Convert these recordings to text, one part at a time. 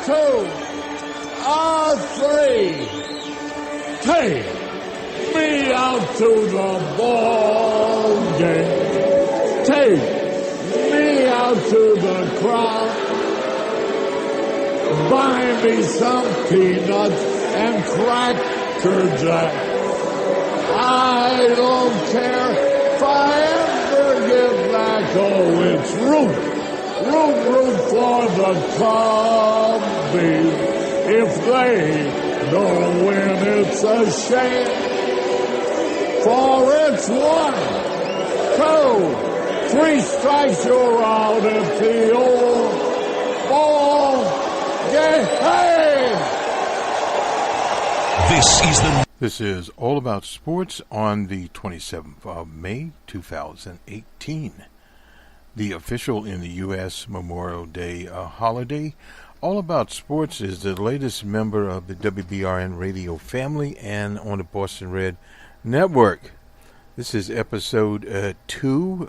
two, a three. Take me out to the ball game. Take me out to the crowd. Buy me some peanuts and Cracker Jack. I don't care if I ever get back. Oh, it's root for the Cubbies. If they don't win, it's a shame. For it's 1, 2, 3 strikes, you're out at the old ball game. This is All About Sports on the 27th of May, 2018. The official in the U.S. Memorial Day holiday. All About Sports is the latest member of the WBRN radio family and on the Boston Red Network. This is episode 2.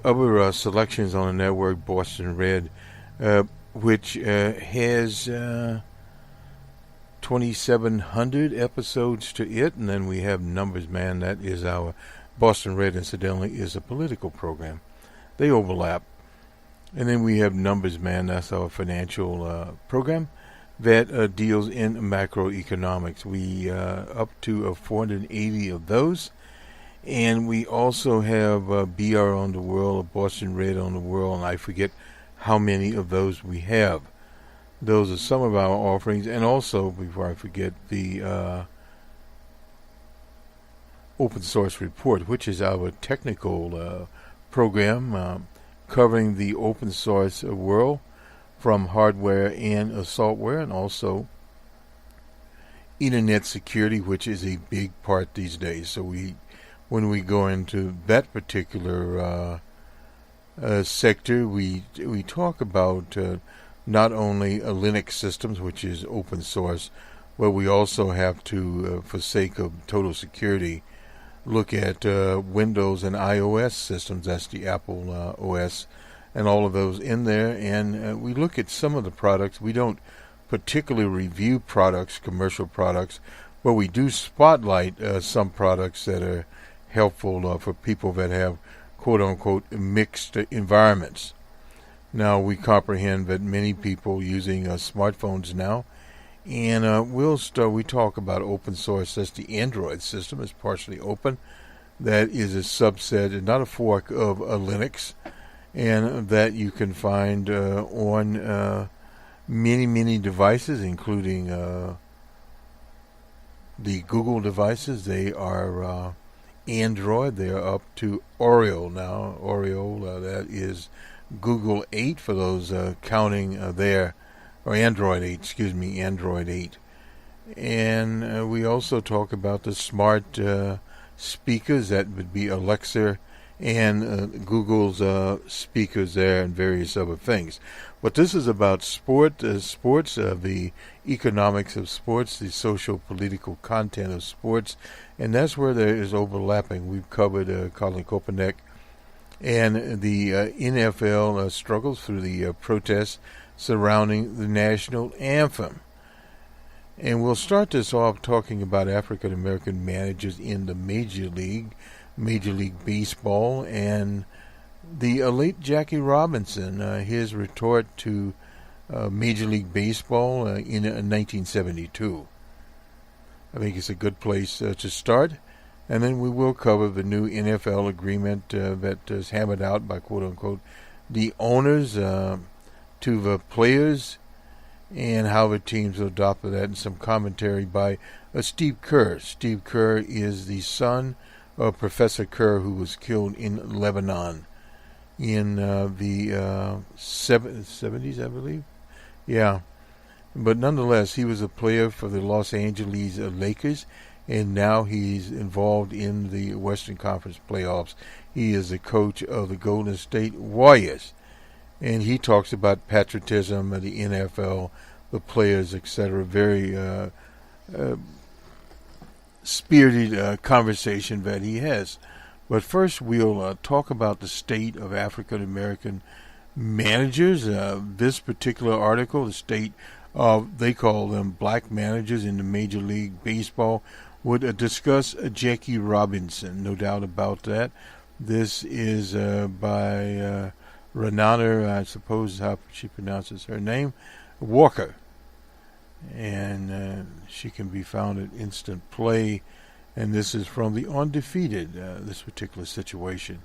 Other selections on the network, Boston Red, which has 2,700 episodes to it, and then we have Numbers Man. That is our Boston Red, incidentally, is a political program. They overlap. And then we have Numbers Man. That's our financial program that deals in macroeconomics. We up to 480 of those. And we also have BR on the World, Boston Red on the World, and I forget how many of those we have. Those are some of our offerings, and also, before I forget, the Open Source Report, which is our technical program covering the open source world from hardware and software, and also internet security, which is a big part these days. So when we go into that particular sector, we talk about not only Linux systems, which is open source, but we also have to, for sake of total security, look at Windows and iOS systems. That's the Apple OS and all of those in there. And we look at some of the products. We don't particularly review products, commercial products, but we do spotlight some products that are helpful for people that have quote-unquote mixed environments. Now, we comprehend that many people using smartphones now, and we talk about open source. That's the Android system. It's partially open. That is a subset, not a fork of Linux, and that you can find on many devices, including the Google devices. They are Android. They are up to Oreo now. Oreo, that is Google 8 for those counting there, or Android 8, Android 8. And we also talk about the smart speakers. That would be Alexa and Google's speakers there, and various other things. But this is about sports, the economics of sports, the social political content of sports, and that's where there is overlapping. We've covered Colin Kaepernick and the NFL struggles through the protests surrounding the national anthem. And we'll start this off talking about African American managers in the Major League Baseball, and the late Jackie Robinson, his retort to Major League Baseball in 1972. I think it's a good place to start. And then we will cover the new NFL agreement that is hammered out by, quote-unquote, the owners to the players, and how the teams adopted that, and some commentary by Steve Kerr. Steve Kerr is the son of Professor Kerr, who was killed in Lebanon in the 70s, I believe. Yeah. But nonetheless, he was a player for the Los Angeles Lakers, and now he's involved in the Western Conference playoffs. He is the coach of the Golden State Warriors. And he talks about patriotism, the NFL, the players, etc. Very spirited conversation that he has. But first, we'll talk about the state of African American managers. This particular article, the state they call them black managers in the Major League Baseball, would discuss Jackie Robinson. No doubt about that. This is by Renata, I suppose how she pronounces her name, Walker. And she can be found at Instant Play. And this is from the Undefeated, this particular situation.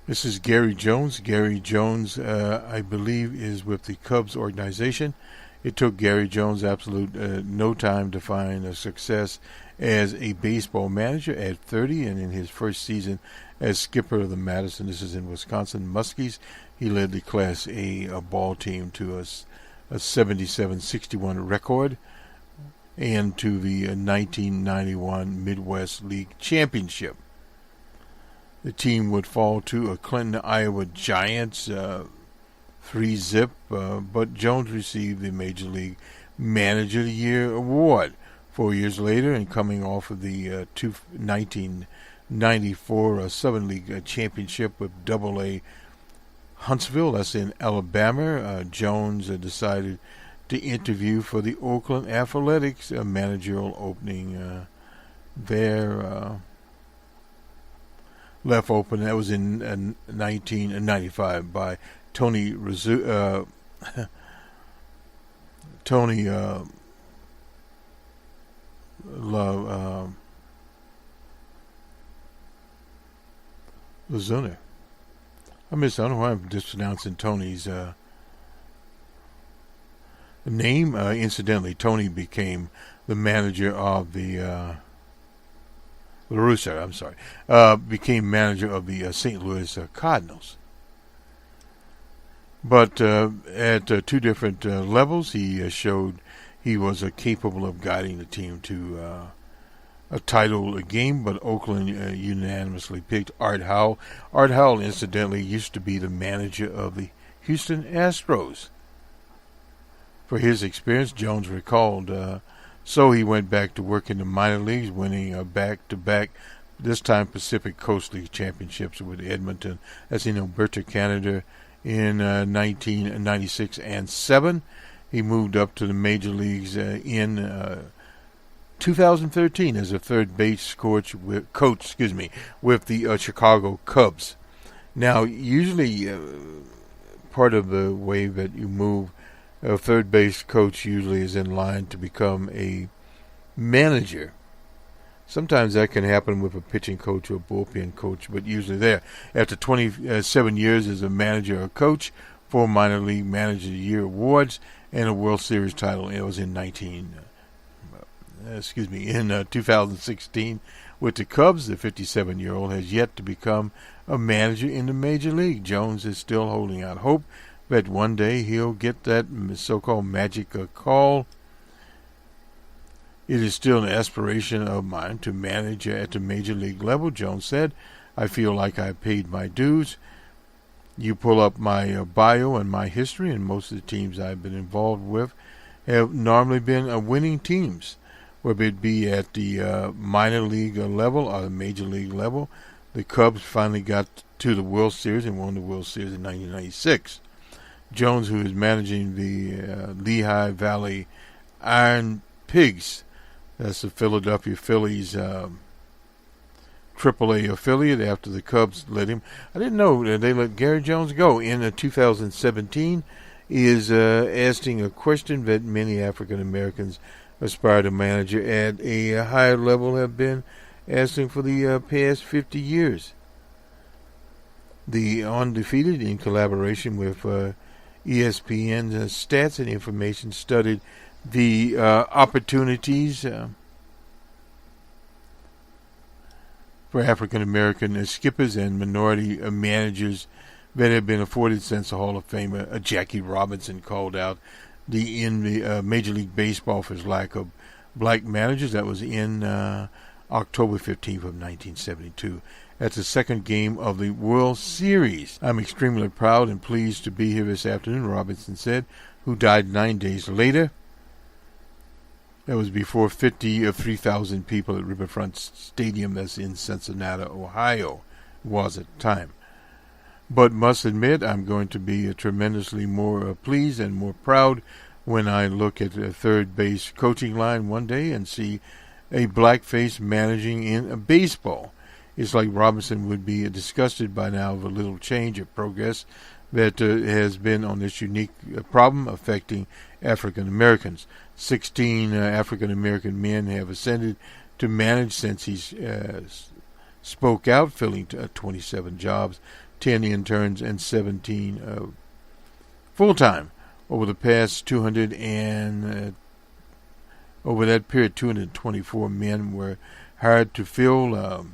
This is Gary Jones. Gary Jones, I believe, is with the Cubs organization. It took Gary Jones absolute no time to find a success as a baseball manager at 30, and in his first season as skipper of the Madison, this is in Wisconsin, Muskies, he led the Class A ball team to a 77-61 record and to the 1991 Midwest League Championship. The team would fall to a Clinton, Iowa Giants 3-zip, but Jones received the Major League Manager of the Year award 4 years later, and coming off of the 1994 Southern League Championship with Double-A Huntsville, that's in Alabama, Jones decided to interview for the Oakland Athletics, a managerial opening there. Left open. That was in 1995 by Tony Lozuna. I don't know why I'm mispronouncing Tony's name. Incidentally, Tony became the manager of the La Russa, became manager of the St. Louis Cardinals. But at two different levels, he showed he was capable of guiding the team to a title game, but Oakland unanimously picked Art Howell. Art Howell, incidentally, used to be the manager of the Houston Astros. For his experience, Jones recalled, so he went back to work in the minor leagues, winning back-to-back, this time Pacific Coast League championships with Edmonton, as in Alberta, Canada, in 1996 and 7. He moved up to the major leagues in 2013 as a third base coach with the Chicago Cubs. Now, usually part of the way that you move, a third base coach usually is in line to become a manager. Sometimes that can happen with a pitching coach or a bullpen coach, but usually there. After 27 years as a manager or coach, 4 minor league manager of the year awards, and a World Series title. It was in 2016 with the Cubs. The 57-year-old has yet to become a manager in the major league. Jones is still holding out hope that one day he'll get that so-called magic call. It is still an aspiration of mine to manage at the major league level, Jones said. I feel like I paid my dues. You pull up my bio and my history, and most of the teams I've been involved with have normally been winning teams, whether it be at the minor league level or the major league level. The Cubs finally got to the World Series and won the World Series in 1996. Jones, who is managing the Lehigh Valley Iron Pigs, that's the Philadelphia Phillies AAA affiliate after the Cubs let him. I didn't know that they let Gary Jones go. In 2017, is asking a question that many African Americans aspire to manage at a higher level have been asking for the past 50 years. The Undefeated, in collaboration with ESPN's Stats and Information, studied the opportunities for African American skippers and minority managers that have been afforded since the Hall of Famer Jackie Robinson called out in the Major League Baseball for his lack of black managers. That was in October 15th of 1972. That's the second game of the World Series. I'm extremely proud and pleased to be here this afternoon, Robinson said, who died 9 days later. That was before 53,000 people at Riverfront Stadium, that's in Cincinnati, Ohio, was at the time. But must admit, I'm going to be tremendously more pleased and more proud when I look at a third base coaching line one day and see a black face managing in a baseball. It's like Robinson would be disgusted by now of a little change of progress that has been on this unique problem affecting African Americans. 16 African American men have ascended to manage since he spoke out, filling 27 jobs, 10 interns, and 17 full-time. Over the past 200 and over that period, 224 men were hired to fill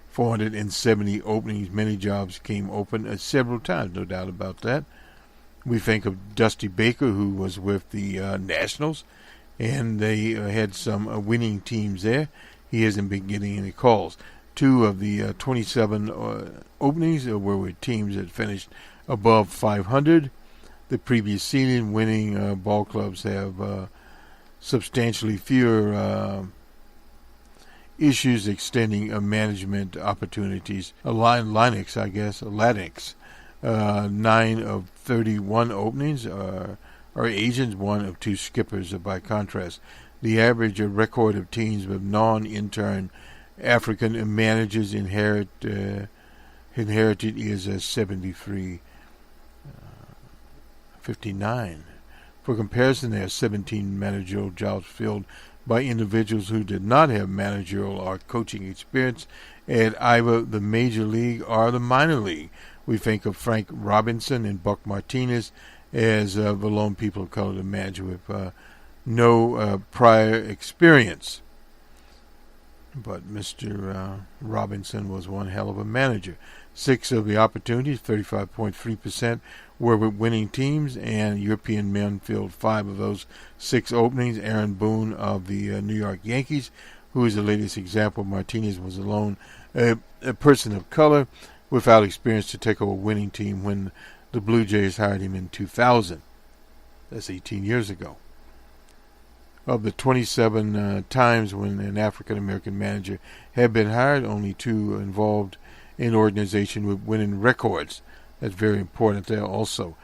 470 openings. Many jobs came open several times, no doubt about that. We think of Dusty Baker, who was with the Nationals, and they had some winning teams there. He hasn't been getting any calls. 2 of the 27 openings were with teams that finished above 500. The previous season, winning ball clubs have substantially fewer issues extending management opportunities. Linux, 9 of 31 openings are agents, 1 of 2 skippers. By contrast, the average record of teams with non-intern African managers inherited is 73. 59. For comparison, there are 17 managerial jobs filled by individuals who did not have managerial or coaching experience at either the major league or the minor league. We think of Frank Robinson and Buck Martinez as the lone people of color to manage with no prior experience. But Mr. Robinson was one hell of a manager. 6 of the opportunities, 35.3%, were with winning teams, and European men filled 5 of those 6 openings. Aaron Boone of the New York Yankees, who is the latest example. Martinez was alone a person of color without experience to take over a winning team when the Blue Jays hired him in 2000. That's 18 years ago. Of the 27 times when an African-American manager had been hired, only 2 involved an organization with winning records. That's very important there also.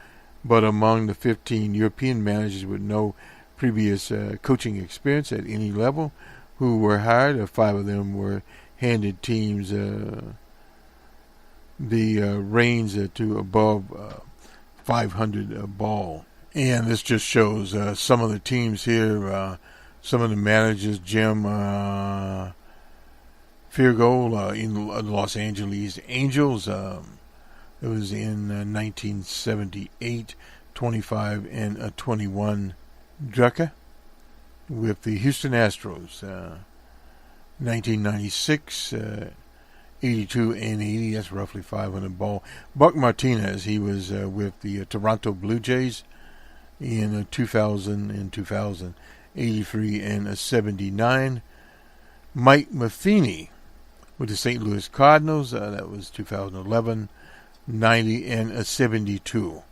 But among the 15 European managers with no previous coaching experience at any level who were hired, 5 of them were handed teams the reins to above 500 ball. And this just shows some of the teams here, some of the managers. Jim Firgo in the Los Angeles Angels. It was in 1978, 25 and 21 Drucker with the Houston Astros. 1996, 82 and 80, that's roughly 500 ball. Buck Martinez, he was with the Toronto Blue Jays in 2000 and 2000, 83 and 79. Mike Matheny with the St. Louis Cardinals, that was 2011, 90 and 72.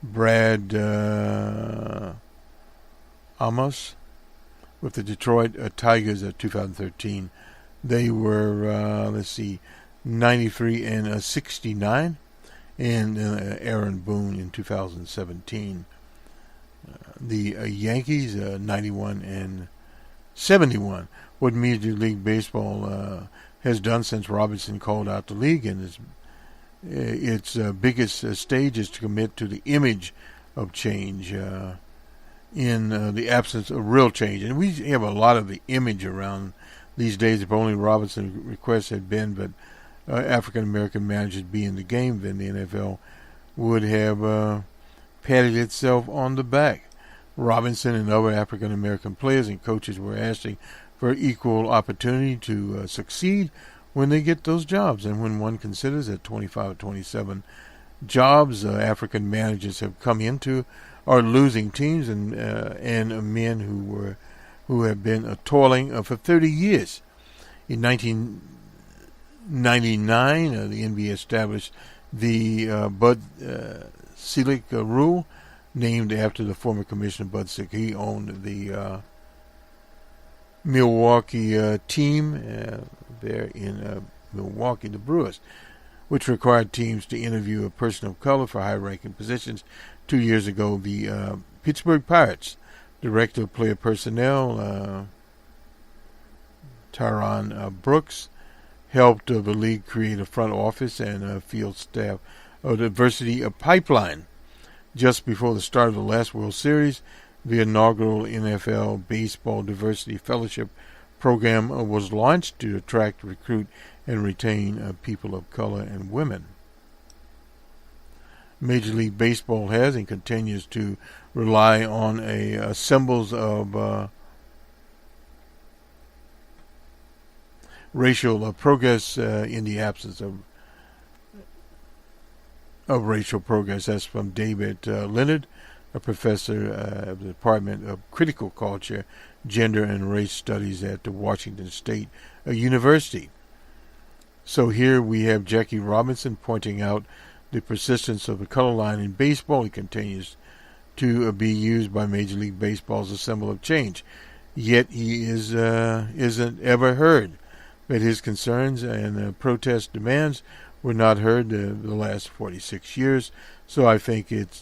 Brad Amos with the Detroit Tigers at 2013. They were, 93 and 69. And Aaron Boone in 2017. The Yankees, 91 and 71. What Major League Baseball has done since Robinson called out the league, and its biggest stage is to commit to the image of change in the absence of real change. And we have a lot of the image around these days. If only Robinson's request had been, but African-American managers be in the game, then the NFL would have patted itself on the back. Robinson and other African-American players and coaches were asking for equal opportunity to succeed when they get those jobs. And when one considers that 25 or 27 jobs African managers have come into are losing teams, and men who have been toiling for 30 years. In 1999, the NBA established the Bud Selig rule, named after the former commissioner Bud Selig. He owned the Milwaukee team there in Milwaukee, the Brewers. which required teams to interview a person of color for high-ranking positions. 2 years ago, the Pittsburgh Pirates director of player personnel, Tyron Brooks, helped the league create a front office and field staff diversity pipeline. Just before the start of the last World Series, the inaugural NFL Baseball Diversity Fellowship program was launched to attract, recruit, and retain people of color and women. Major League Baseball has and continues to rely on symbols of racial progress in the absence of racial progress. That's from David Leonard, a professor of the Department of Critical Culture, Gender, and Race Studies at the Washington State University. So here we have Jackie Robinson pointing out the persistence of the color line in baseball. It continues to be used by Major League Baseball as a symbol of change. Yet he isn't ever heard. That his concerns and protest demands were not heard the last 46 years. So I think it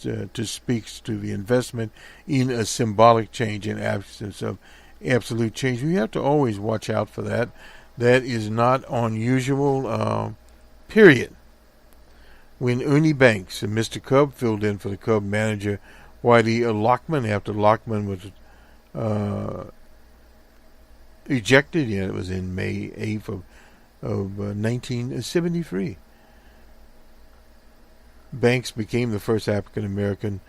speaks to the investment in a symbolic change in absence of absolute change. We have to always watch out for that. That is not unusual, period. When Ernie Banks and Mr. Cub filled in for the Cub manager Whitey Lockman after Lockman was ejected, it was in May 8th of 1973. Banks became the first African American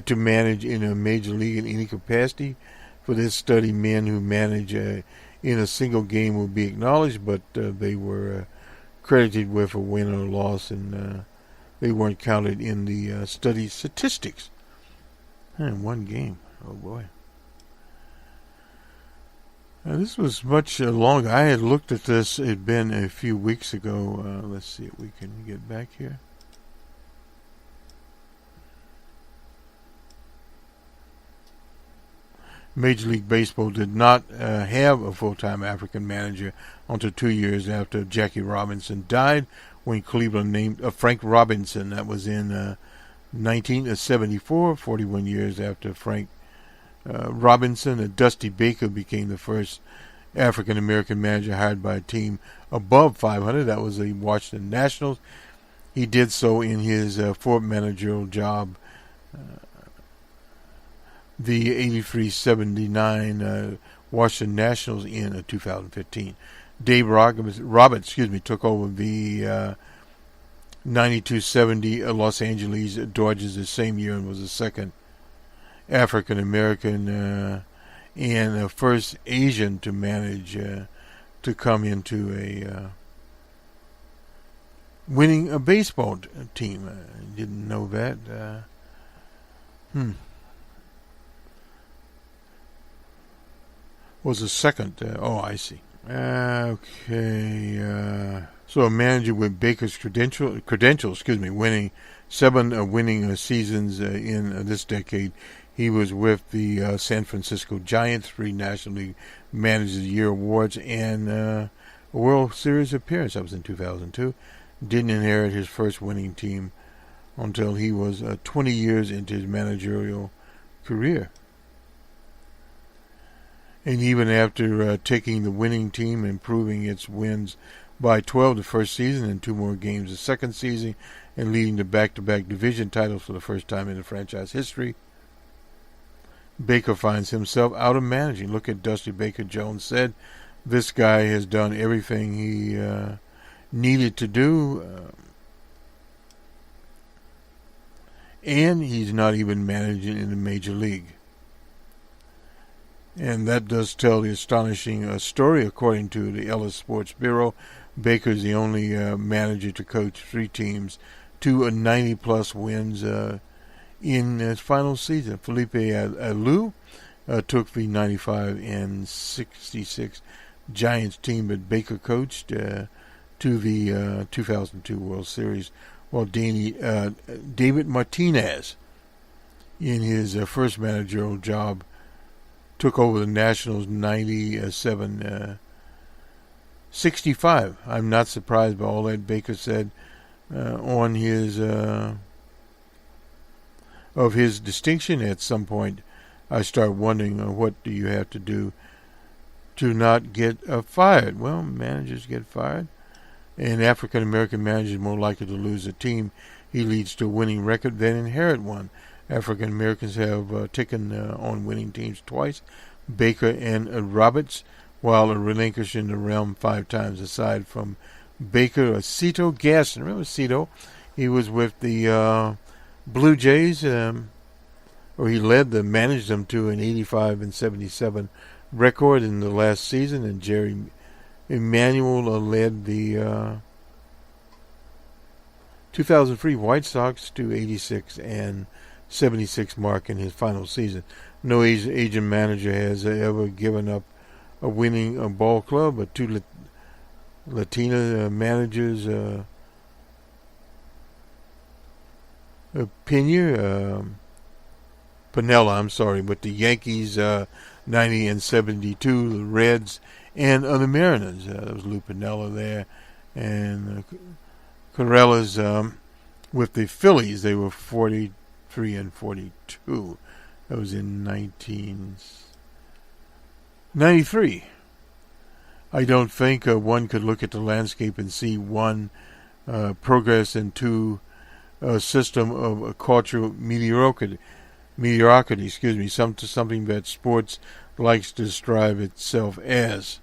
to manage in a major league in any capacity. For this study, men who manage in a single game will be acknowledged, but they were credited with a win or a loss, and they weren't counted in the study statistics. One game. Oh boy. This was much longer. I had looked at this. It had been a few weeks ago. Let's see if we can get back here. Major League Baseball did not have a full-time African manager until 2 years after Jackie Robinson died, when Cleveland named Frank Robinson. That was in 1974, 41 years after Frank Robinson. Dusty Baker became the first African-American manager hired by a team above 500. That was the Washington Nationals. He did so in his fourth managerial job, the 83-79 Washington Nationals in 2015. Dave Roberts, took over the 92-70 Los Angeles Dodgers the same year and was the second African American and the first Asian to manage to come into a winning a baseball team. I didn't know that. Was the second. I see. Okay. So a manager with Baker's credentials, winning 7 winning seasons in this decade. He was with the San Francisco Giants, 3 National League Manager of the Year awards, and a World Series appearance. That was in 2002. Didn't inherit his first winning team until he was 20 years into his managerial career. And even after taking the winning team, improving its wins by 12 the first season and 2 more games the second season, and leading to back-to-back division titles for the first time in the franchise history, Baker finds himself out of managing. Look at Dusty Baker. Jones said, "This guy has done everything he needed to do, and he's not even managing in the major league." And that does tell the astonishing story. According to the Ellis Sports Bureau, Baker is the only manager to coach 3 teams to 90-plus wins in his final season. Felipe Alou took the 95 and 66 Giants team that Baker coached to the 2002 World Series, while David Martinez, in his first managerial job, took over the Nationals 97-65. I'm not surprised by all that. Baker said on his of his distinction. At some point, I start wondering, what do you have to do to not get fired? Well, managers get fired. An African American manager is more likely to lose a team he leads to a winning record than inherit one. African Americans have taken on winning teams twice, Baker and Roberts, while relinquishing the realm 5 times. Aside from Baker, Cito Gaston. Remember Cito? He was with the Blue Jays, or he managed them to an 85-77 record in the last season, and Jerry Emanuel led the 2003 White Sox to 86-76 mark in his final season. No Asian manager has ever given up a winning ball club, but 2 Latina managers, Pinella, with the Yankees, 90 and 72, the Reds, and the Mariners. There was Lou Pinella there, and Corellas with the Phillies. They were 43 and 42. That was in 1993. I don't think one could look at the landscape and see one progress into a system of cultural mediocrity. Something that sports likes to describe itself as.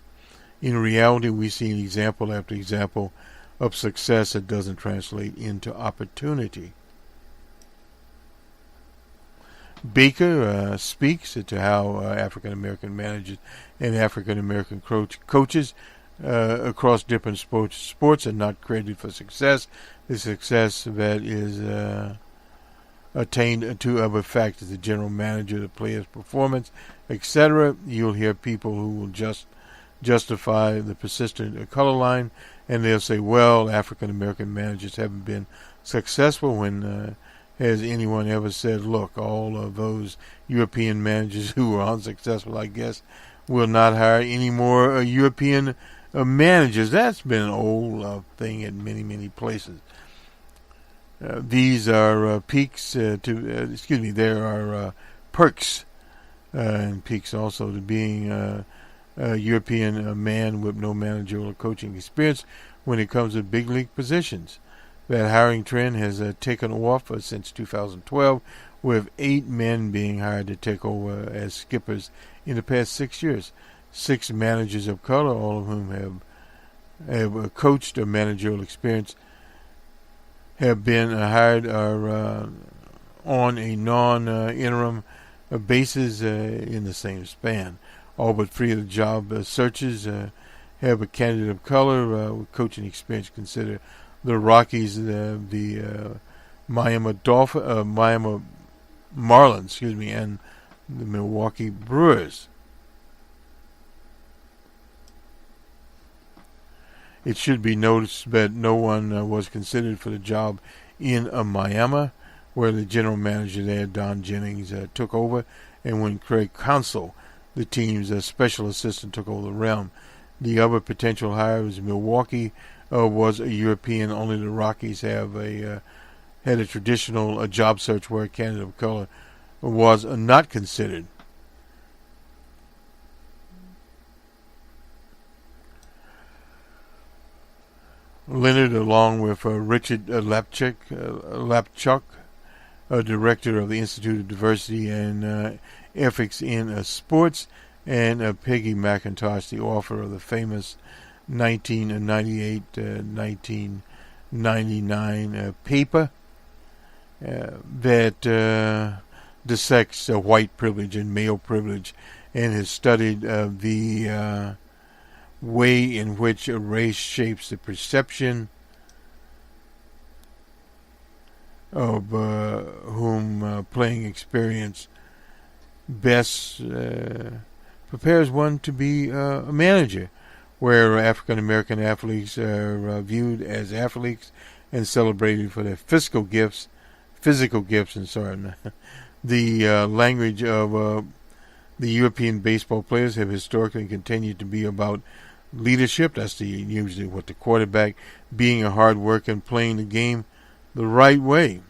In reality, we see example after example of success that doesn't translate into opportunity. Baker speaks to how African American managers and African American coaches across different sports are not credited for success. The success that is attained to other factors: the general manager, the player's performance, etc. You'll hear people who will just justify the persistent color line, and they'll say, well, African American managers haven't been successful. When has anyone ever said, look, all of those European managers who were unsuccessful, I guess, will not hire any more European managers? That's been an old thing in many, many places. These are there are perks and peaks also to being a European man with no managerial or coaching experience when it comes to big league positions. That hiring trend has taken off since 2012, with 8 men being hired to take over as skippers in the past 6 years. 6 managers of color, all of whom have coached or managerial experience, have been hired on a non-interim basis in the same span. All but 3 of the job searches have a candidate of color with coaching experience. Consider the Rockies, the Miami Marlins, and the Milwaukee Brewers. It should be noticed that no one was considered for the job in Miami, where the general manager there, Don Jennings, took over, and when Craig Counsell, the team's special assistant, took over the realm. The other potential hire was Milwaukee, was a European. Only the Rockies have had a traditional job search where a candidate of color was not considered. Leonard, along with Richard Lapchuk, director of the Institute of Diversity and Ethics in Sports, and Peggy McIntosh, the author of the famous 1998-1999 paper that dissects white privilege and male privilege, and has studied the way in which a race shapes the perception of whom playing experience best prepares one to be a manager, where African American athletes are viewed as athletes and celebrated for their physical gifts, and the language of the European baseball players have historically continued to be about leadership. That's usually what the quarterback, being a hard worker and playing the game the right way.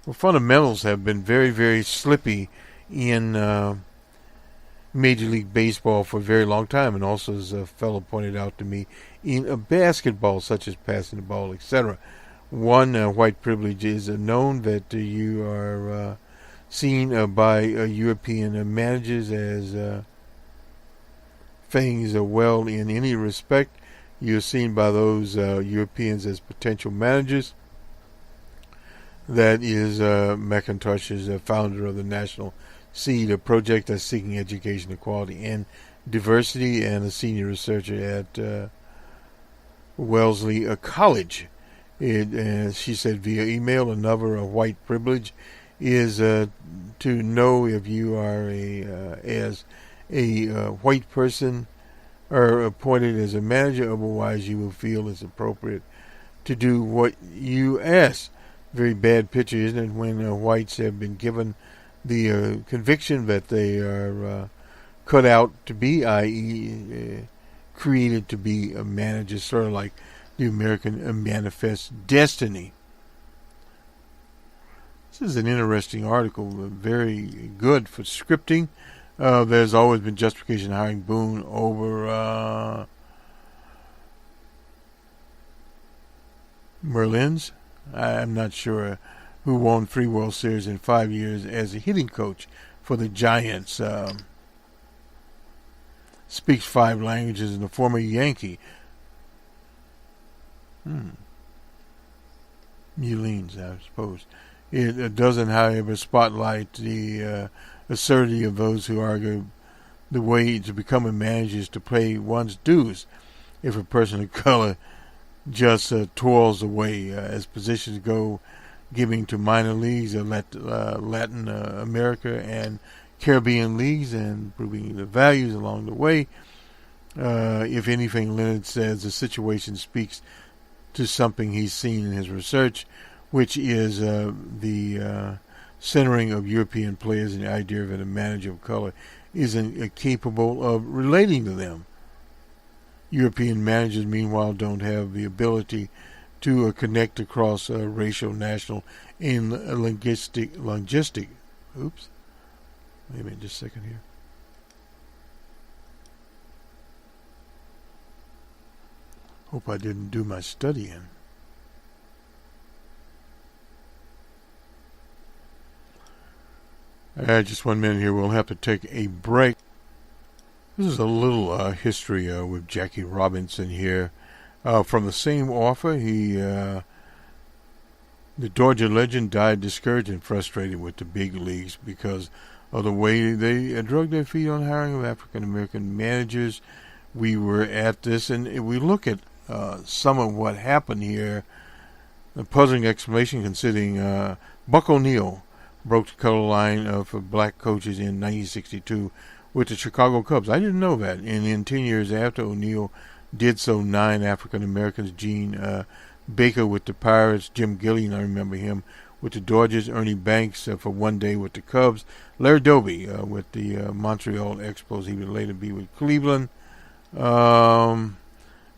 Well, fundamentals have been very, very slippy in Major League Baseball for a very long time, and also, as a fellow pointed out to me, in basketball, such as passing the ball, etc. One, white privilege is known that you are seen by European managers as things well in any respect. You're seen by those Europeans as potential managers. That is McIntosh is a founder of the National Seed, a project that's seeking education, equality, and diversity, and a senior researcher at Wellesley College. She said via email, another white privilege is to know if you are as a white person are appointed as a manager. Otherwise, you will feel it's appropriate to do what you ask. Very bad picture, isn't it, when whites have been given the conviction that they are cut out to be, i.e., created to be a manager, sort of like the American Manifest Destiny. This is an interesting article, very good for scripting. There's always been justification hiring Boone over Merlins. I'm not sure who won 3 World Series in 5 years as a hitting coach for the Giants. Speaks 5 languages and a former Yankee. Mullins, I suppose. It doesn't, however, spotlight the absurdity of those who argue the way to become a manager is to pay one's dues. If a person of color just toils away as positions go, giving to minor leagues, Latin America and Caribbean leagues, and proving the values along the way. If anything, Leonard says the situation speaks to something he's seen in his research, which is the centering of European players and the idea that a manager of color isn't capable of relating to them. European managers, meanwhile, don't have the ability to connect across racial, national, and linguistic. Oops. Wait a minute, just a second here. Hope I didn't do my studying. Just 1 minute here. We'll have to take a break. This is a little history with Jackie Robinson here. From the same author, the Dodger legend died discouraged and frustrated with the big leagues because of the way they drug their feet on hiring of African-American managers. We were at this, and we look at some of what happened here. A puzzling explanation considering Buck O'Neil broke the color line for black coaches in 1962 with the Chicago Cubs. I didn't know that. And in 10 years after O'Neil did so, 9 African Americans, Gene Baker with the Pirates, Jim Gillian, I remember him, with the Dodgers, Ernie Banks for 1 day with the Cubs, Larry Doby with the Montreal Expos. He would later be with Cleveland.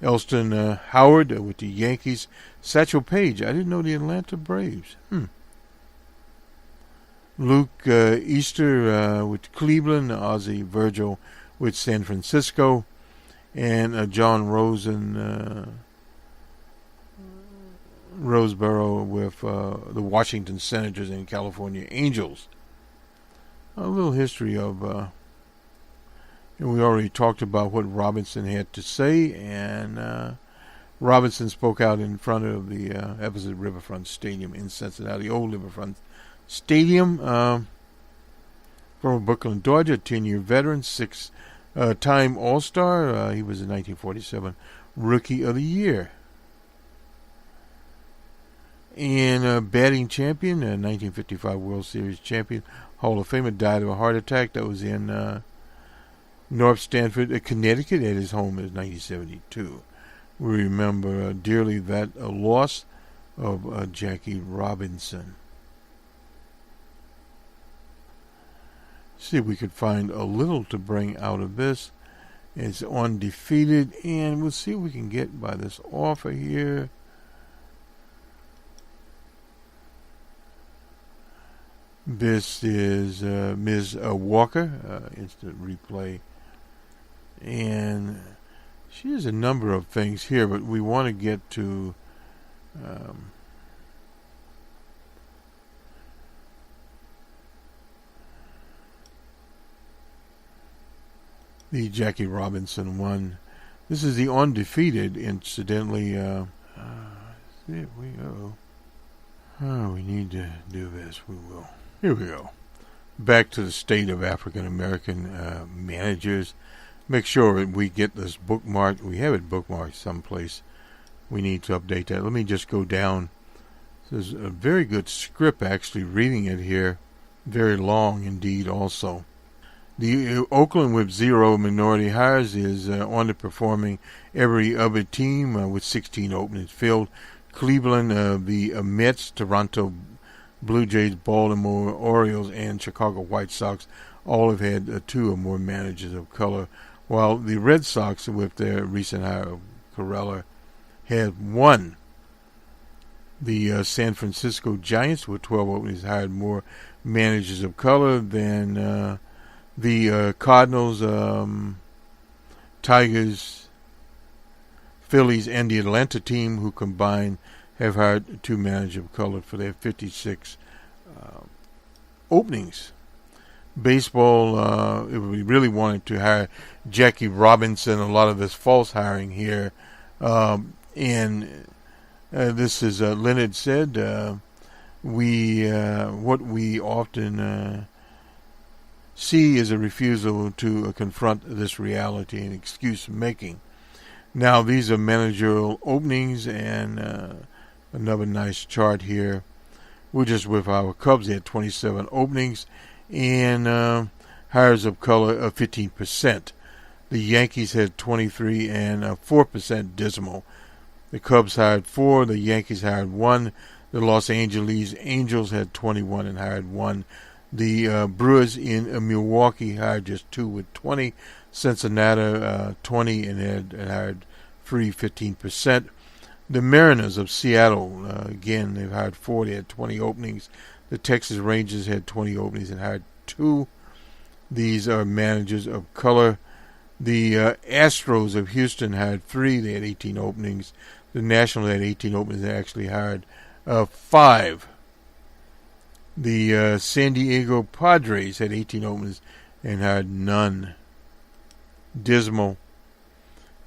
Elston Howard with the Yankees. Satchel Paige, I didn't know the Atlanta Braves. Luke Easter with Cleveland. Ozzie Virgil with San Francisco. And John Roseborough with the Washington Senators and California Angels. A little history of, and we already talked about what Robinson had to say, and Robinson spoke out in front of the Everett Riverfront Stadium in Cincinnati, old Riverfront Stadium. From Brooklyn, Georgia, 10-year veteran, 6-time All-Star. He was the 1947 Rookie of the Year. And batting champion, 1955 World Series champion, Hall of Famer, died of a heart attack. That was in North Stamford, Connecticut, at his home in 1972. We remember dearly that loss of Jackie Robinson. See if we could find a little to bring out of this. It's undefeated, and we'll see what we can get by this offer here. This is Ms. Walker, instant replay. And she has a number of things here, but we want to get to the Jackie Robinson one. This is the undefeated, incidentally. Here we go. Oh, we need to do this. We will. Here we go. Back to the state of African American managers. Make sure that we get this bookmarked. We have it bookmarked someplace. We need to update that. Let me just go down. This is a very good script, actually, reading it here. Very long indeed, also. The Oakland with 0 minority hires is underperforming every other team with 16 openings filled. Cleveland, the Mets, Toronto Blue Jays, Baltimore Orioles, and Chicago White Sox all have had 2 or more managers of color, while the Red Sox, with their recent hire of Corella, had 1. The San Francisco Giants, with 12 openings, hired more managers of color than the Cardinals, Tigers, Phillies, and the Atlanta team, who combined have hired 2 managers of color for their 56 openings. Baseball, if we really wanted to hire Jackie Robinson, a lot of this false hiring here, and this is Leonard said, what we often see is a refusal to confront this reality and excuse making. Now, these are managerial openings, and another nice chart here. We're just with our Cubs. They had 27 openings and hires of color of 15%. The Yankees had 23 and 4% dismal. The Cubs hired 4. The Yankees hired 1. The Los Angeles Angels had 21 and hired 1. The Brewers in Milwaukee hired just 2 with 20. Cincinnati 20 and had hired 15%. The Mariners of Seattle, again, they've hired 4. They had 20 openings. The Texas Rangers had 20 openings and hired 2. These are managers of color. The Astros of Houston hired 3. They had 18 openings. The Nationals had 18 openings. They actually hired 5. The San Diego Padres had 18 openings and hired none. Dismal.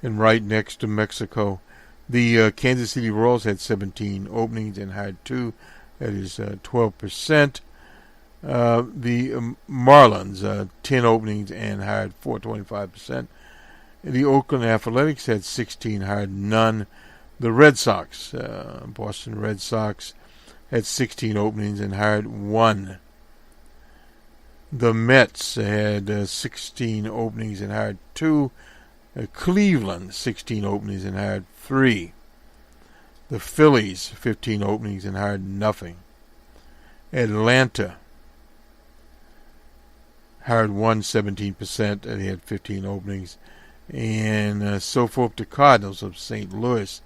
And right next to Mexico, the Kansas City Royals had 17 openings and hired 2. That is 12%. The Marlins, 10 openings and hired 4, 25%. The Oakland Athletics had 16, hired none. The Red Sox, Boston Red Sox, had 16 openings and hired 1. The Mets had 16 openings and hired 2. Cleveland, 16 openings and hired 3. The Phillies, 15 openings and hired nothing. Atlanta hired 1, 17%, and they had 15 openings. And so forth. The Cardinals of St. Louis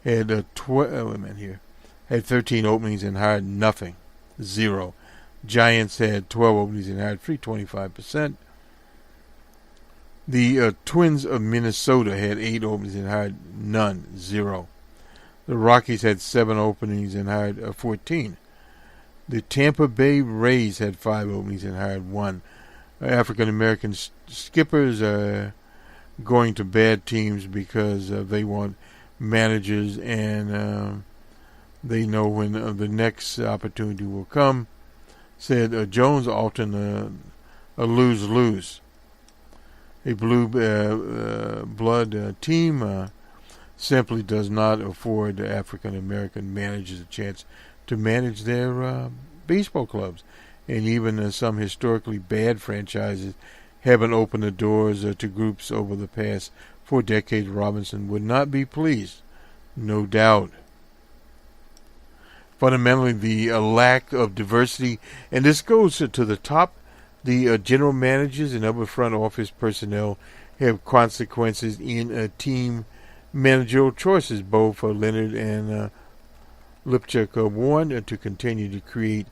had had 13 openings and hired nothing, 0. Giants had 12 openings and hired 3, 25%. The Twins of Minnesota had 8 openings and hired none, 0. The Rockies had 7 openings and hired 14. The Tampa Bay Rays had 5 openings and hired 1. African American skippers are going to bad teams because they want managers, and they know when the next opportunity will come. Said Jones, often a lose-lose. A blue blood team simply does not afford African American managers a chance to manage their baseball clubs, and even some historically bad franchises haven't opened the doors to groups over the past 4 decades. Robinson would not be pleased, no doubt. Fundamentally, the lack of diversity, and this goes to the top, the general managers and other front office personnel have consequences in team managerial choices. Both Leonard and Lipchuk warned to continue to create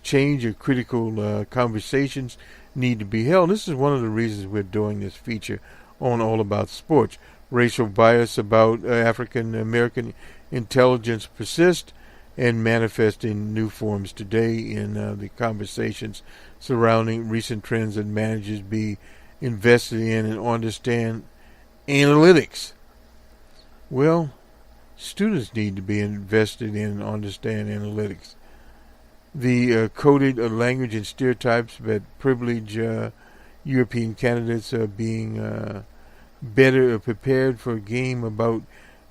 change. Critical conversations need to be held. This is one of the reasons we're doing this feature on All About Sports. Racial bias about African American intelligence persists and manifest in new forms today in the conversations surrounding recent trends that managers be invested in and understand analytics. Well, students need to be invested in and understand analytics. The coded language and stereotypes that privilege European candidates are being better prepared for a game about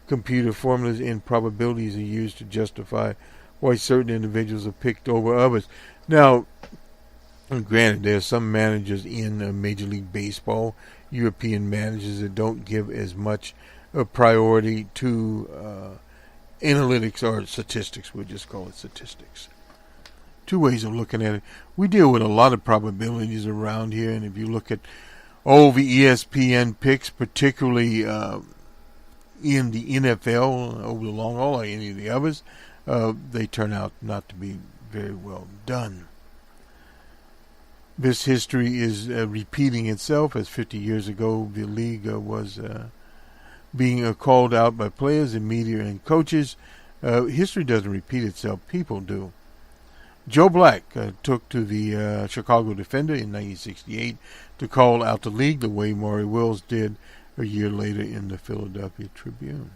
computer formulas and probabilities are used to justify why certain individuals are picked over others. Now, granted, there are some managers in Major League Baseball, European managers, that don't give as much priority to analytics or statistics. We'll just call it statistics. Two ways of looking at it. We deal with a lot of probabilities around here, and if you look at all the ESPN picks, particularly in the NFL over the long haul or any of the others, they turn out not to be very well done. This history is repeating itself, as 50 years ago the league was being called out by players and media and coaches. History doesn't repeat itself, people do. Joe Black took to the Chicago Defender in 1968 to call out the league the way Maury Wills did a year later in the Philadelphia Tribune.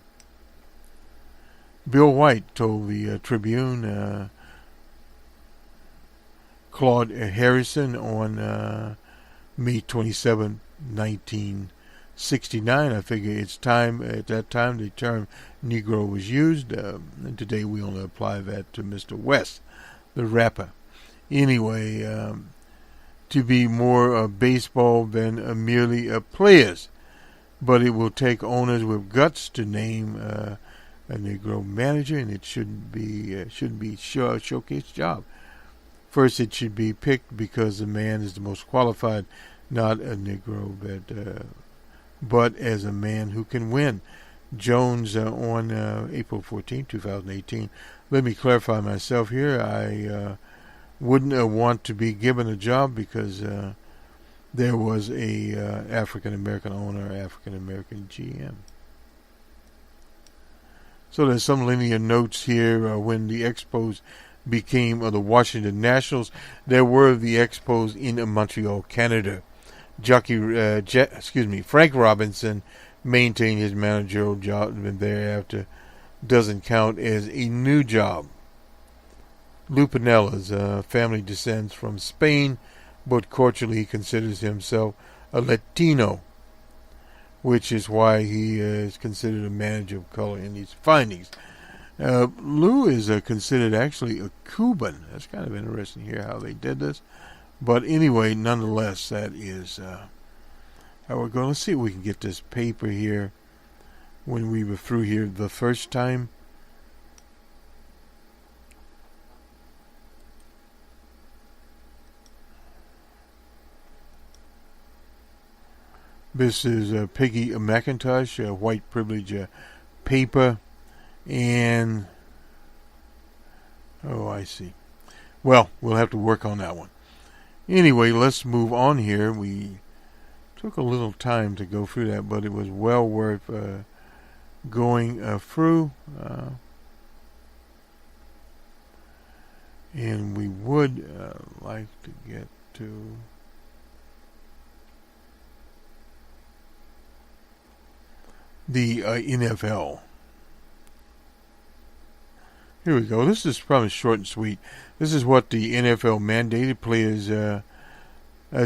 Bill White told the Tribune Claude Harrison on May 27, 1969. I figure it's time, at that time the term Negro was used, and today we only apply that to Mr. West, the rapper. Anyway, to be more baseball than merely players. But it will take owners with guts to name a Negro manager, and it shouldn't be a showcase job. First, it should be picked because the man is the most qualified, not a Negro, but as a man who can win. Jones on April 14, 2018. Let me clarify myself here. I wouldn't want to be given a job because there was a African-American owner, African-American GM. So there's some linear notes here. When the Expos became the Washington Nationals, there were the Expos in Montreal, Canada. Frank Robinson maintained his managerial job and thereafter doesn't count as a new job. Lou Pinella's family descends from Spain, but culturally he considers himself a Latino, which is why he is considered a manager of color in these findings. Lou is considered actually a Cuban. That's kind of interesting here how they did this. But anyway, nonetheless, that is how we're going. Let's see if we can get this paper here when we were through here the first time. This is Peggy McIntosh, white privilege paper, and I see. Well, we'll have to work on that one. Anyway, let's move on here. We took a little time to go through that, but it was well worth going through. And we would like to get to the NFL. Here we go. This is probably short and sweet. This is what the NFL mandated. Players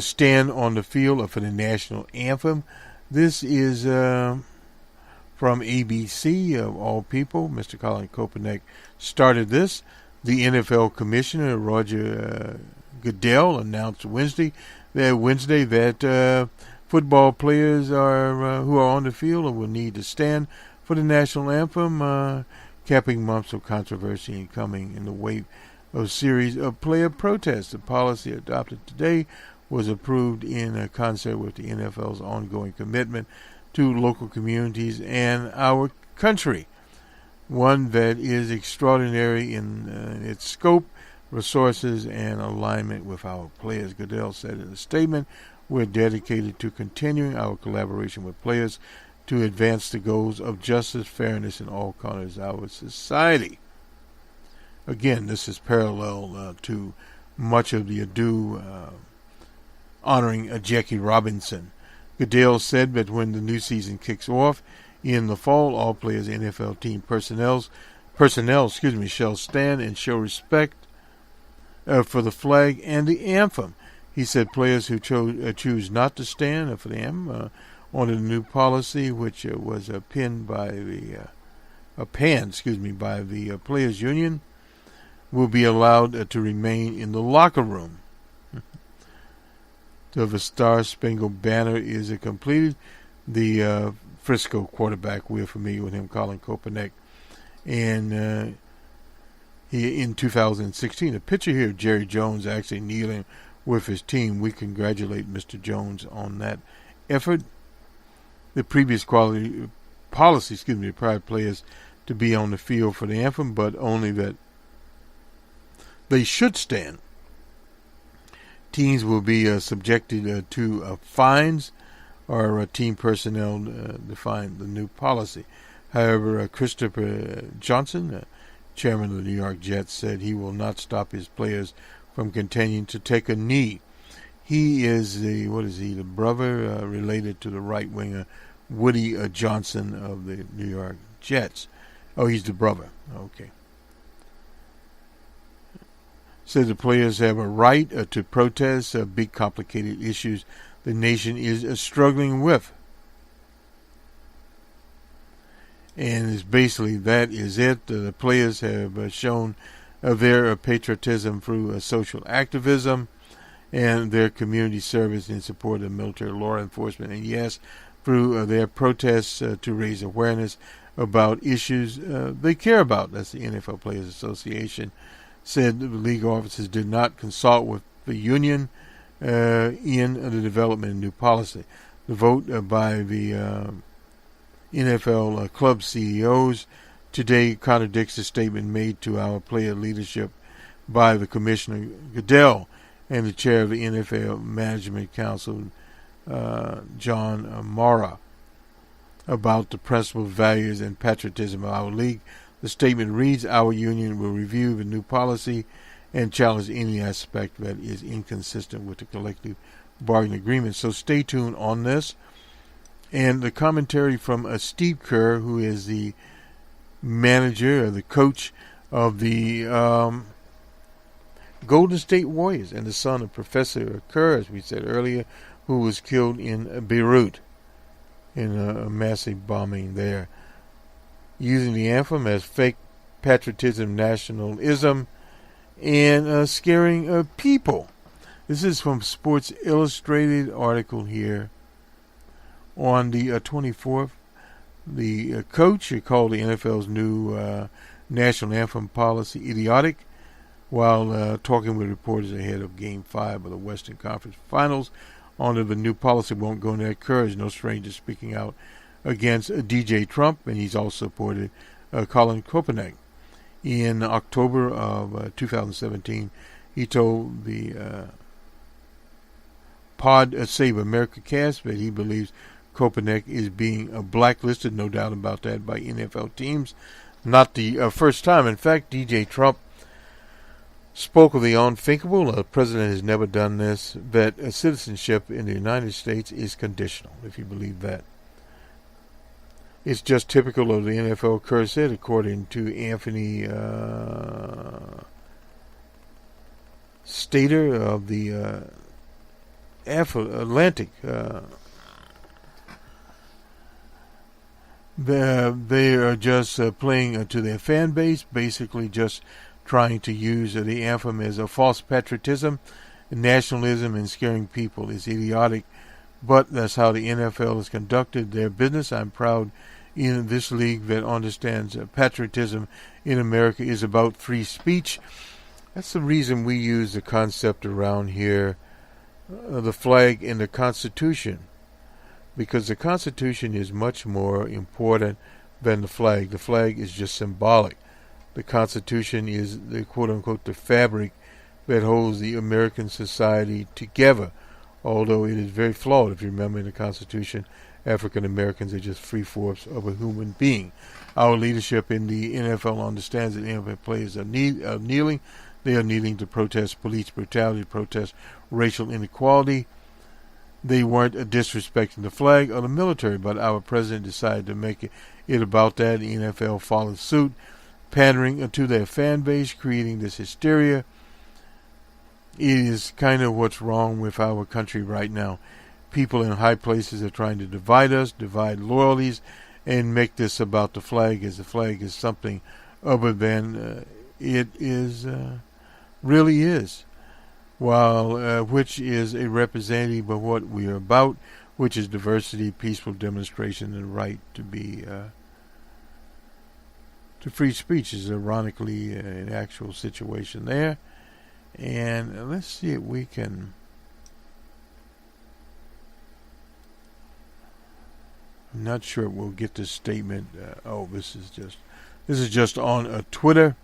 stand on the field for the national anthem. This is from ABC, of all people. Mr. Colin Kaepernick started this. The NFL Commissioner, Roger Goodell, announced Wednesday that football players who are on the field will need to stand for the national anthem, capping months of controversy and coming in the wake of a series of player protests. The policy adopted today was approved in concert with the NFL's ongoing commitment to local communities and our country, one that is extraordinary in its scope, resources, and alignment with our players. Goodell said in a statement, "We're dedicated to continuing our collaboration with players to advance the goals of justice, fairness in all corners of our society." Again, this is parallel to much of the ado honoring Jackie Robinson. Goodell said that when the new season kicks off in the fall, all players, NFL team personnel, shall stand and show respect for the flag and the anthem. He said players who choose not to stand for the anthem under the new policy, which was panned by the players' union, will be allowed to remain in the locker room. The Star Spangled Banner is completed. The Frisco quarterback, we're familiar with him, Colin Kaepernick, and he in 2016. A picture here of Jerry Jones actually kneeling with his team. We congratulate Mr. Jones on that effort. The previous policy required players to be on the field for the anthem, but only that they should stand. Teams will be subjected to fines, or team personnel define the new policy. However, Christopher Johnson, chairman of the New York Jets, said he will not stop his players from continuing to take a knee. He is the brother related to the right winger Woody Johnson of the New York Jets. Oh, he's the brother. Okay. Says the players have a right to protest big complicated issues the nation is struggling with. And it's basically that is it. The players have shown their patriotism through social activism and their community service in support of military law enforcement. And yes, through their protests to raise awareness about issues they care about. That's the NFL Players Association. Said the league officers did not consult with the union in the development of new policy. The vote by the NFL club CEOs today contradicts the statement made to our player leadership by the Commissioner Goodell and the chair of the NFL Management Council, John Mara, about the principles, values, and patriotism of our league. The statement reads, "Our union will review the new policy and challenge any aspect that is inconsistent with the collective bargaining agreement." So stay tuned on this. And the commentary from Steve Kerr, who is the manager or the coach of the Golden State Warriors and the son of Professor Kerr, as we said earlier, who was killed in Beirut in a massive bombing there, using the anthem as fake patriotism, nationalism, and scaring people. This is from Sports Illustrated article here on the 24th. The coach called the NFL's new national anthem policy idiotic while talking with reporters ahead of Game 5 of the Western Conference Finals. Under the new policy won't go into that courage. No stranger speaking out against DJ Trump, and he's also supported Colin Kaepernick. In October of 2017, he told the Pod Save America cast that he believes Kaepernick is being blacklisted, no doubt about that, by NFL teams. Not the first time. In fact, DJ Trump spoke of the unthinkable. The president has never done this, that citizenship in the United States is conditional, if you believe that. It's just typical of the NFL, Kerr said, according to Anthony Stater of the Atlantic. They are just playing to their fan base, basically just trying to use the anthem as a false patriotism, nationalism, and scaring people. It's idiotic, but that's how the NFL has conducted their business. I'm proud in this league that understands patriotism in America is about free speech. That's the reason we use the concept around here the flag and the Constitution, because the Constitution is much more important than the flag. The flag is just symbolic. The Constitution is the quote-unquote the fabric that holds the American society together, although it is very flawed. If you remember in the Constitution, African Americans are just three-fourths of a human being. Our leadership in the NFL understands that NFL players are kneeling. They are kneeling to protest police brutality, protest racial inequality. They weren't disrespecting the flag or the military, but our president decided to make it about that. The NFL followed suit, pandering to their fan base, creating this hysteria. It is kind of what's wrong with our country right now. People in high places are trying to divide us, divide loyalties, and make this about the flag, as the flag is something other than it is really is. While which is a representative of what we are about, which is diversity, peaceful demonstration, and the right to be to free speech is ironically an actual situation there. And let's see if we can. I'm not sure we'll get this statement. This is just on Twitter.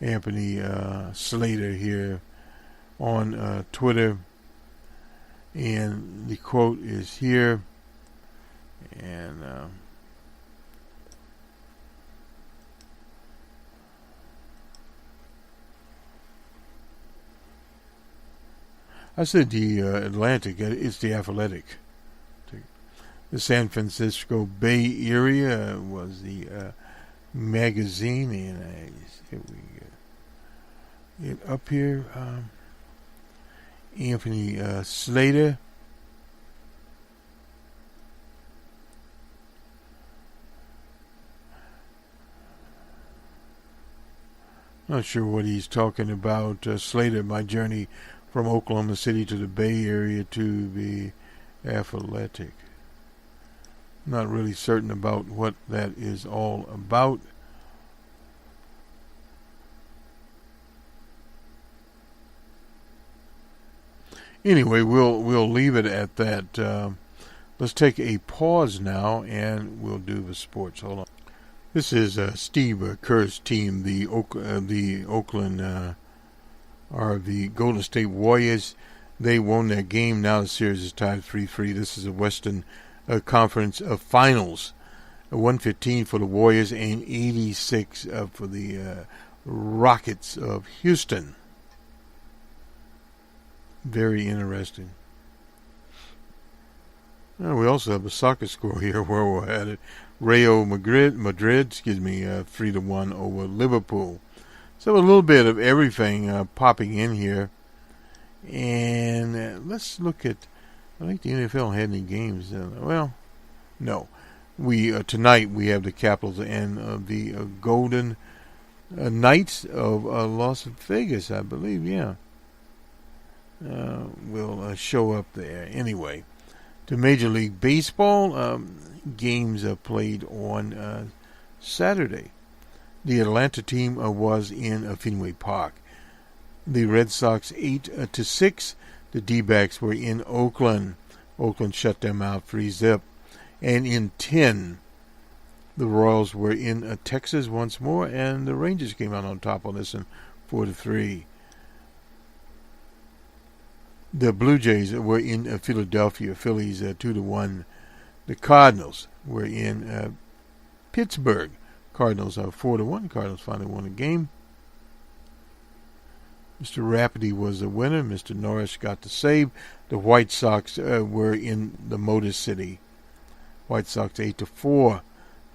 Anthony Slater here on Twitter, and the quote is here, and I said the Atlantic. It's the Athletic. The San Francisco Bay Area was the magazine, and here we go. Up here, Anthony Slater. Not sure what he's talking about. Slater, my journey from Oklahoma City to the Bay Area to the Athletic. Not really certain about what that is all about. Anyway, we'll leave it at that. Let's take a pause now, and we'll do the sports. Hold on. This is Steve Kerr's team, the Oakland are the Golden State Warriors. They won their game. Now the series is tied 3-3. This is a Western Conference Finals. 115 for the Warriors and 86 for the Rockets of Houston. Very interesting. We also have a soccer score here where we're at it. Real Madrid, 3-1 over Liverpool. So a little bit of everything popping in here. And let's look at, I think the NFL had any games. No. Tonight we have the Capitals and the Golden Knights of Las Vegas, I believe, yeah. Will show up there. Anyway, to Major League Baseball, games are played on Saturday. The Atlanta team was in Fenway Park. The Red Sox 8-6. The D-backs were in Oakland. Oakland shut them out 3-0. And in 10, the Royals were in Texas once more, and the Rangers came out on top on this one 4-3. The Blue Jays were in Philadelphia. Phillies 2-1. The Cardinals were in Pittsburgh. Cardinals are 4-1. Cardinals finally won a game. Mr. Rafferty was the winner. Mr. Norris got the save. The White Sox were in the Motor City. White Sox 8-4.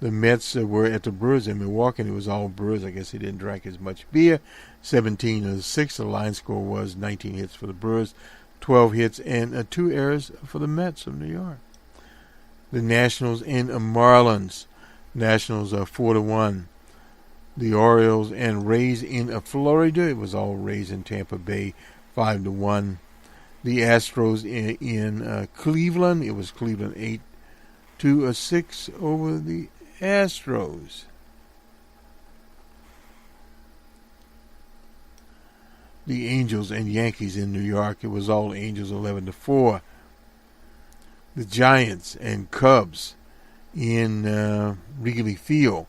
The Mets were at the Brewers in Milwaukee, and it was all Brewers. I guess he didn't drink as much beer. 17-6. The line score was 19 hits for the Brewers, 12 hits, and 2 errors for the Mets of New York. The Nationals and Marlins. Nationals are 4-1. The Orioles and Rays in Florida. It was all Rays in Tampa Bay, 5-1. The Astros in Cleveland. It was Cleveland 8-6 over the Astros. the Angels and Yankees in New York. It was all Angels 11-4. The Giants and Cubs in Wrigley Field.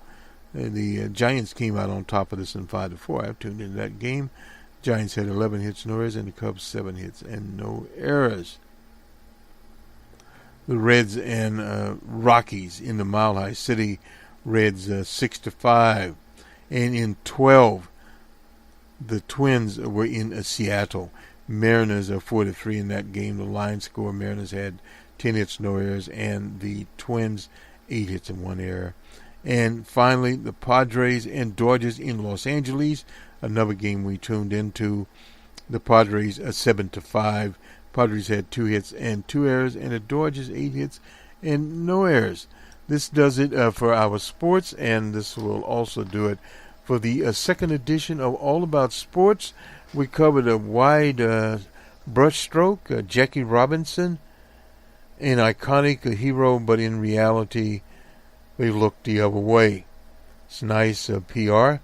The Giants came out on top of this in 5-4. I tuned into that game. Giants had 11 hits, no errors, and the Cubs 7 hits and no errors. The Reds and Rockies in the Mile High City. Reds 6-5. And in 12, the Twins were in Seattle. Mariners are 4-3 in that game. The line score, Mariners had 10 hits, no errors, and the Twins 8 hits and 1 error. And finally, the Padres and Dodgers in Los Angeles. Another game we tuned into. The Padres are 7-5. Padres had 2 hits and 2 errors, and the Dodgers 8 hits and no errors. This does it for our sports, and this will also do it for the second edition of All About Sports. We covered a wide brushstroke, Jackie Robinson, an iconic hero, but in reality, they looked the other way. It's nice PR.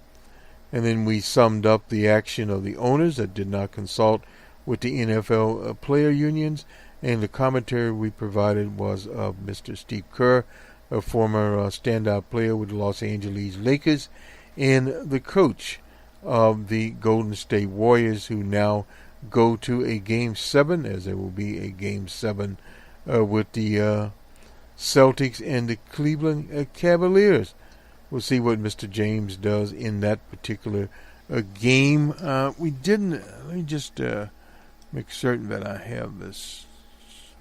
And then we summed up the action of the owners that did not consult with the NFL player unions, and the commentary we provided was of Mr. Steve Kerr, a former standout player with the Los Angeles Lakers, and the coach of the Golden State Warriors, who now go to a Game 7, as there will be a Game 7 with the Celtics and the Cleveland Cavaliers. We'll see what Mr. James does in that particular game. Let me just make certain that I have this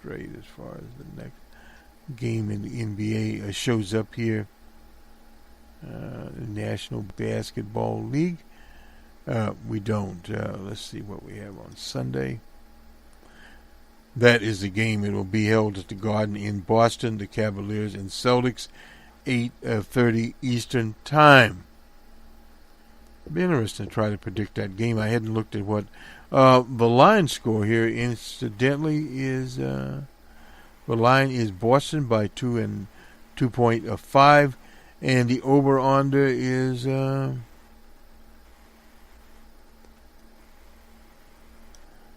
straight as far as the next game in the NBA shows up here. The National Basketball League. We don't. Let's see what we have on Sunday. That is the game. It will be held at the Garden in Boston. The Cavaliers and Celtics, 8:30 Eastern Time. It'll be interesting to try to predict that game. I hadn't looked at what the line score here. Incidentally, is the line is Boston by 2.5, and the over/under is let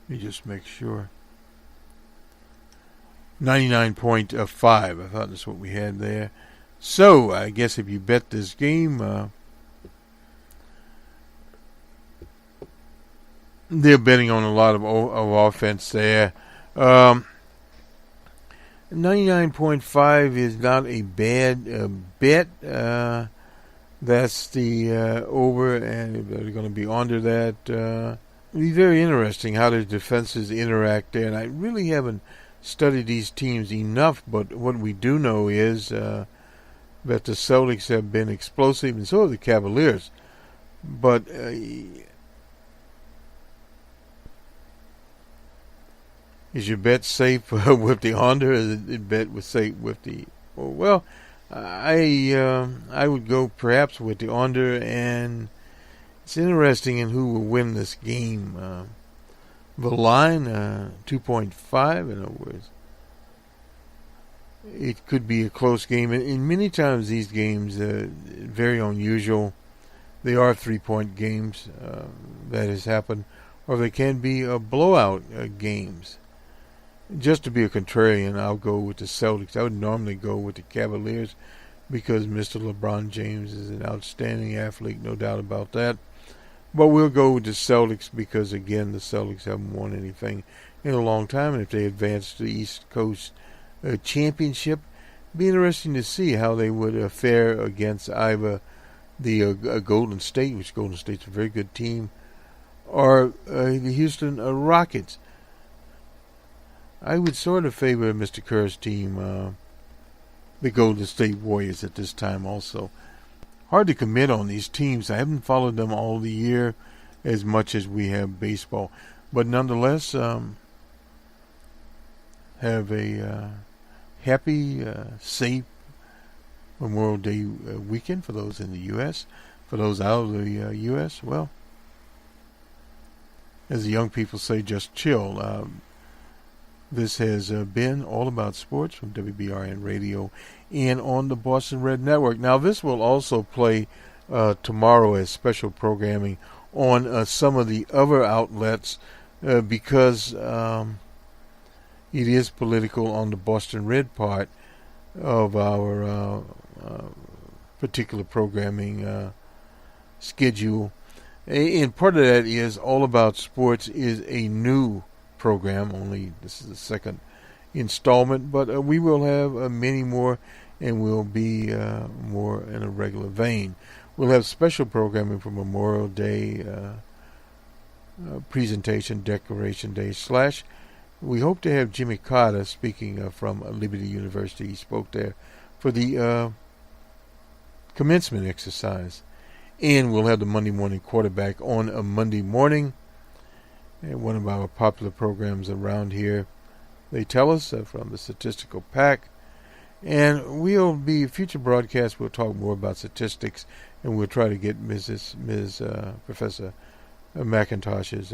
me just make sure. 99.5. I thought that's what we had there. So, I guess if you bet this game, they're betting on a lot of offense there. 99.5 is not a bad bet. That's the over, and they're going to be under that. It'll be very interesting how the defenses interact there, and I really haven't studied these teams enough, but what we do know is that the Celtics have been explosive, and so have the Cavaliers. But is your bet safe with the under? Is it bet with safe with the? Well, I would go perhaps with the under, and it's interesting in who will win this game. The line 2.5. In other words, it could be a close game, and many times these games very unusual. They are 3-point games that has happened, or they can be blowout games. Just to be a contrarian, I'll go with the Celtics. I would normally go with the Cavaliers because Mr. LeBron James is an outstanding athlete, no doubt about that. But we'll go with the Celtics because, again, the Celtics haven't won anything in a long time. And if they advance to the East Coast Championship, it'd be interesting to see how they would fare against either the Golden State, which Golden State's a very good team, or the Houston Rockets. I would sort of favor Mr. Kerr's team, the Golden State Warriors, at this time also. Hard to commit on these teams. I haven't followed them all the year as much as we have baseball. But nonetheless, have a happy, safe Memorial Day weekend for those in the U.S. For those out of the U.S., well, as the young people say, just chill. This has been All About Sports from WBRN Radio and on the Boston Red Network. Now, this will also play tomorrow as special programming on some of the other outlets because it is political on the Boston Red part of our particular programming schedule. And part of that is All About Sports is a new program. Only this is the second installment, but we will have many more, and we'll be more in a regular vein. We'll have special programming for Memorial Day, presentation, Decoration Day / we hope to have Jimmy Carter speaking from Liberty University. He spoke there for the commencement exercise. And we'll have the Monday morning quarterback on a Monday morning. And one of our popular programs around here, they tell us from the Statistical Pack. And we'll be future broadcasts. We'll talk more about statistics, and we'll try to get Professor McIntosh's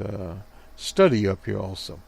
study up here also.